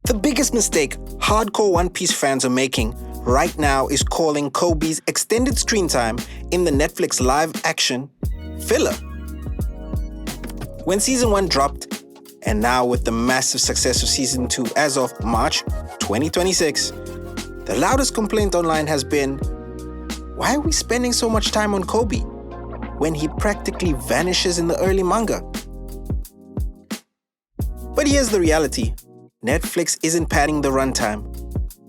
The biggest mistake hardcore One Piece fans are making right now is calling Koby's extended screen time in the Netflix live-action filler. When Season 1 dropped, and now with the massive success of Season 2 as of March 2026, the loudest complaint online has been, why are we spending so much time on Koby when he practically vanishes in the early manga? But here's the reality. Netflix isn't padding the runtime.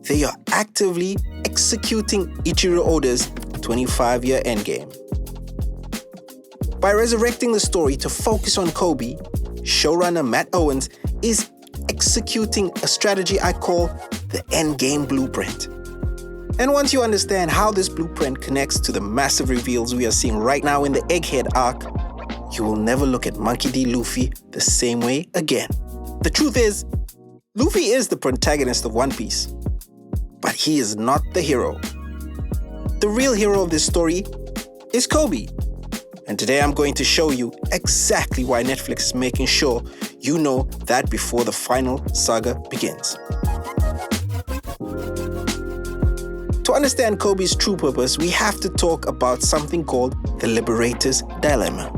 They are actively executing Eiichiro Oda's 25-year Endgame. By resurrecting the story to focus on Koby, showrunner Matt Owens is executing a strategy I call the Endgame blueprint. And once you understand how this blueprint connects to the massive reveals we are seeing right now in the Egghead arc, you will never look at Monkey D. Luffy the same way again. The truth is, Luffy is the protagonist of One Piece, but he is not the hero. The real hero of this story is Koby. And today I'm going to show you exactly why Netflix is making sure you know that before the final saga begins. To understand Koby's true purpose, we have to talk about something called the Liberators Dilemma.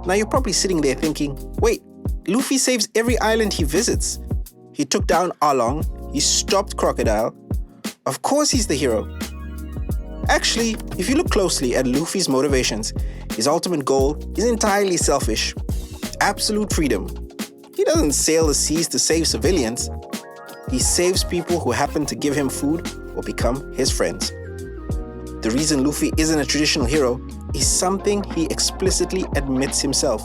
Now you're probably sitting there thinking, wait, Luffy saves every island he visits. He took down Arlong, he stopped Crocodile. Of course he's the hero. Actually, if you look closely at Luffy's motivations, his ultimate goal is entirely selfish. Absolute freedom. He doesn't sail the seas to save civilians. He saves people who happen to give him food or become his friends. The reason Luffy isn't a traditional hero is something he explicitly admits himself.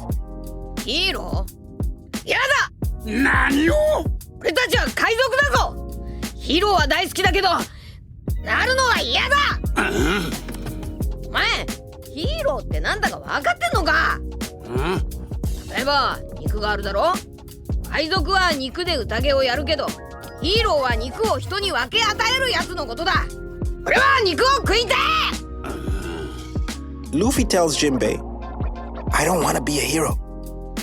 Hero? Yada! Nani o? 俺たちは海賊だぞ! ヒーローは大好きだけど、なるのは嫌だ! お前、ヒーローってなんだか分かってんのか? 例えば、肉があるだろ? 海賊は肉で宴をやるけど、ヒーローは肉を人に分け与えるやつのことだ. 俺は肉を食いたい! Luffy tells Jinbei, I don't want to be a hero.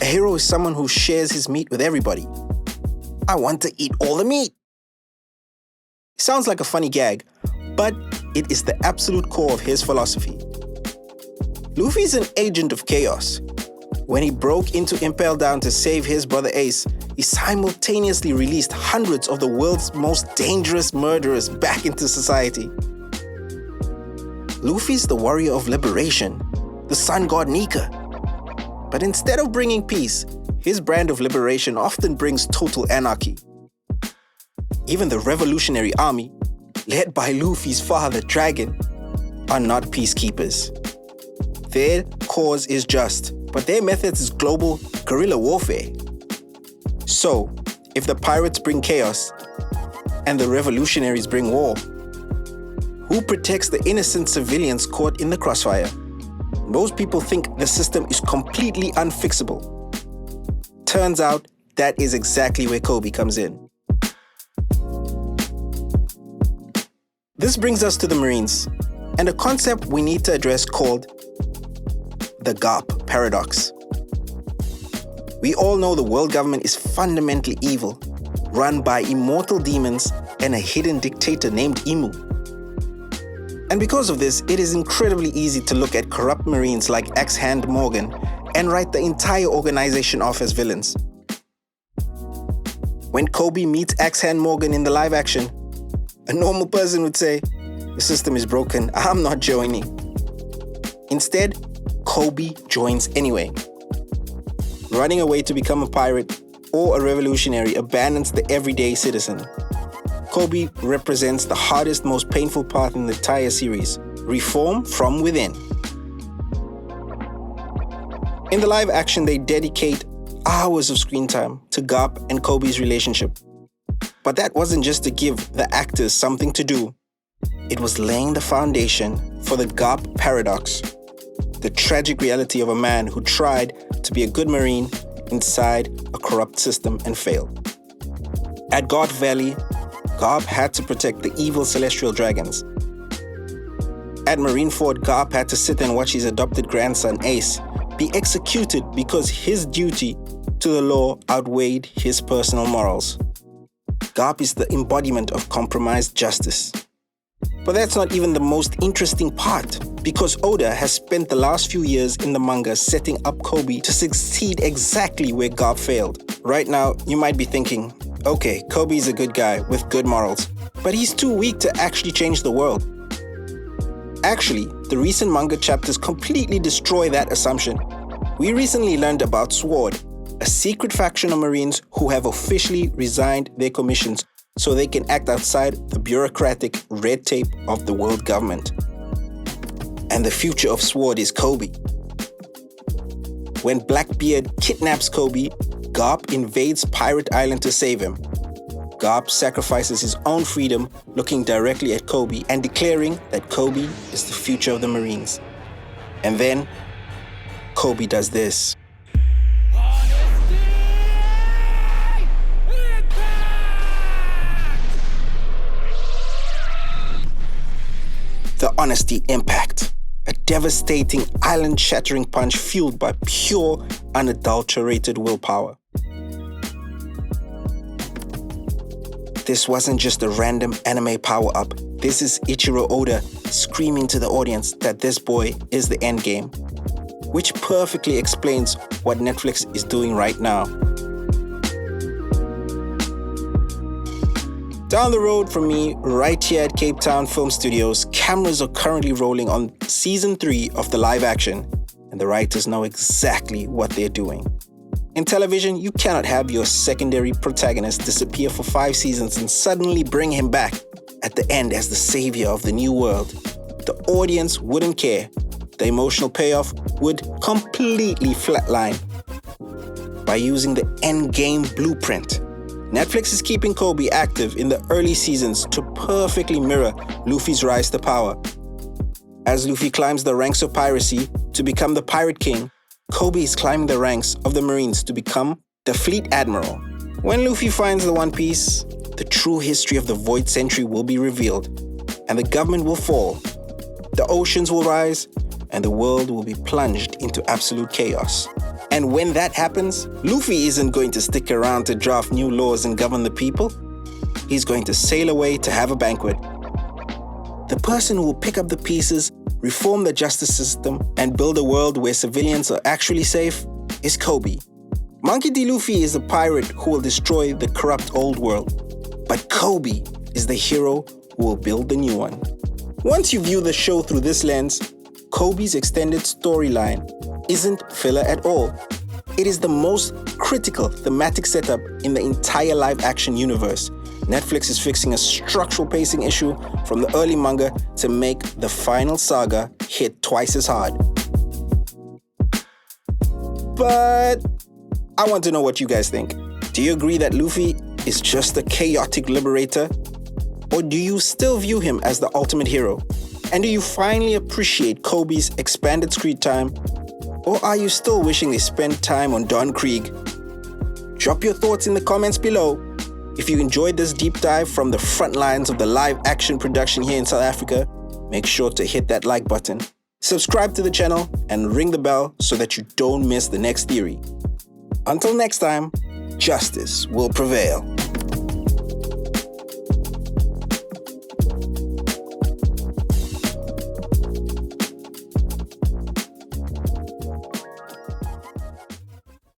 A hero is someone who shares his meat with everybody. I want to eat all the meat. Sounds like a funny gag, but it is the absolute core of his philosophy. Luffy is an agent of chaos. When he broke into Impel Down to save his brother Ace, he simultaneously released hundreds of the world's most dangerous murderers back into society. Luffy's the warrior of liberation, the sun god Nika. But instead of bringing peace, his brand of liberation often brings total anarchy. Even the Revolutionary Army, led by Luffy's father, Dragon, are not peacekeepers. Their cause is just, but their methods is global guerrilla warfare. So, if the pirates bring chaos and the revolutionaries bring war, who protects the innocent civilians caught in the crossfire? Most people think the system is completely unfixable. Turns out, that is exactly where Koby comes in. This brings us to the Marines, and a concept we need to address called the Garp Paradox. We all know the world government is fundamentally evil, run by immortal demons and a hidden dictator named Imu. And because of this, it is incredibly easy to look at corrupt Marines like Axe-Hand Morgan and write the entire organization off as villains. When Koby meets Axe-Hand Morgan in the live action, a normal person would say, the system is broken, I'm not joining. Instead, Koby joins anyway. Running away to become a pirate or a revolutionary abandons the everyday citizen. Koby represents the hardest, most painful part in the entire series, reform from within. In the live action, they dedicate hours of screen time to Garp and Koby's relationship. But that wasn't just to give the actors something to do. It was laying the foundation for the Garp Paradox, the tragic reality of a man who tried to be a good Marine inside a corrupt system and failed. At Garp Valley, Garp had to protect the evil celestial dragons. At Marineford, Garp had to sit and watch his adopted grandson, Ace, be executed because his duty to the law outweighed his personal morals. Garp is the embodiment of compromised justice. But that's not even the most interesting part, because Oda has spent the last few years in the manga setting up Koby to succeed exactly where Garp failed. Right now, you might be thinking, okay, Koby's a good guy with good morals, but he's too weak to actually change the world. Actually, the recent manga chapters completely destroy that assumption. We recently learned about SWORD, a secret faction of Marines who have officially resigned their commissions so they can act outside the bureaucratic red tape of the world government. And the future of SWORD is Koby. When Blackbeard kidnaps Koby, Garp invades Pirate Island to save him. Garp sacrifices his own freedom, looking directly at Koby and declaring that Koby is the future of the Marines. And then, Koby does this. The honesty impact. A devastating, island-shattering punch fueled by pure, unadulterated willpower. This wasn't just a random anime power-up. This is Eiichiro Oda screaming to the audience that this boy is the endgame, which perfectly explains what Netflix is doing right now. Down the road from me, right here at Cape Town Film Studios, cameras are currently rolling on Season 3 of the live action, and the writers know exactly what they're doing. In television, you cannot have your secondary protagonist disappear for 5 seasons and suddenly bring him back at the end as the savior of the new world. The audience wouldn't care. The emotional payoff would completely flatline. By using the Endgame blueprint, Netflix is keeping Koby active in the early seasons to perfectly mirror Luffy's rise to power. As Luffy climbs the ranks of piracy to become the Pirate King, Koby is climbing the ranks of the Marines to become the Fleet Admiral. When Luffy finds the One Piece, the true history of the Void Century will be revealed, and the government will fall, the oceans will rise, and the world will be plunged into absolute chaos. And when that happens, Luffy isn't going to stick around to draft new laws and govern the people. He's going to sail away to have a banquet. The person who will pick up the pieces, reform the justice system, and build a world where civilians are actually safe is Koby. Monkey D. Luffy is the pirate who will destroy the corrupt old world. But Koby is the hero who will build the new one. Once you view the show through this lens, Koby's extended storyline isn't filler at all. It is the most critical thematic setup in the entire live-action universe. Netflix is fixing a structural pacing issue from the early manga to make the Final Saga hit twice as hard. But I want to know what you guys think. Do you agree that Luffy is just a chaotic liberator? Or do you still view him as the ultimate hero? And do you finally appreciate Koby's expanded screen time? Or are you still wishing they spent time on Don Krieg? Drop your thoughts in the comments below. If you enjoyed this deep dive from the front lines of the live action production here in South Africa, make sure to hit that like button, subscribe to the channel, and ring the bell so that you don't miss the next theory. Until next time, justice will prevail.